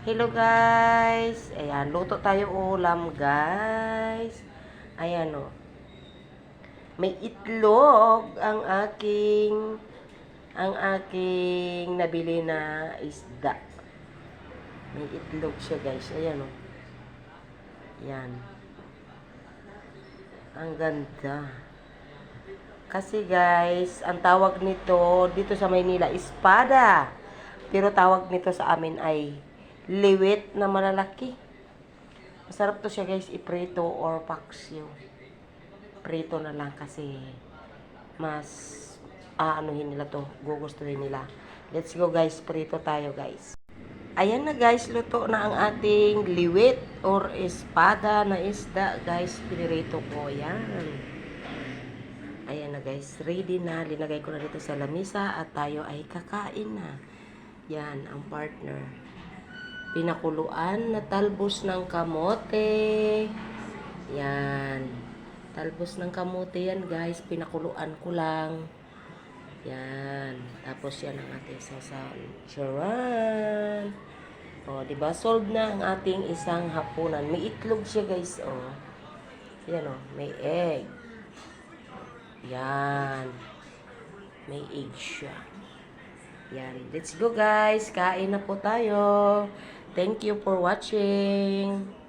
Hello guys. Ayan, luto tayo ulam guys. Ayan o. May itlog ang aking nabili na isda. May itlog siya guys. Ayan o. Ayan. Ang ganda. Kasi guys, ang tawag nito dito sa Maynila, espada. Pero tawag nito sa amin ay liwit na malalaki. Masarap to siya guys, iprito or paksiw. Prito na lang kasi mas aanuhin nila to, gugustuhin nila. Let's go guys, prito tayo guys. Ayan na guys, luto na ang ating liwit or espada na isda guys. Pinirito ko, yan. Ayan na guys, ready na. Linagay ko na dito sa lamisa at tayo ay kakain na. Yan, ang partner. Pinakuluan na talbos ng kamote. Yan. Talbos ng kamote yan guys. Pinakuluan ko lang. Yan. Tapos yan ang ating sasaw. Charan. O, diba? Solved na ang ating isang hapunan. May itlog siya guys. O. Yan o. May egg. Yan. May egg siya. Yan. Let's go guys. Kain na po tayo. Thank you for watching.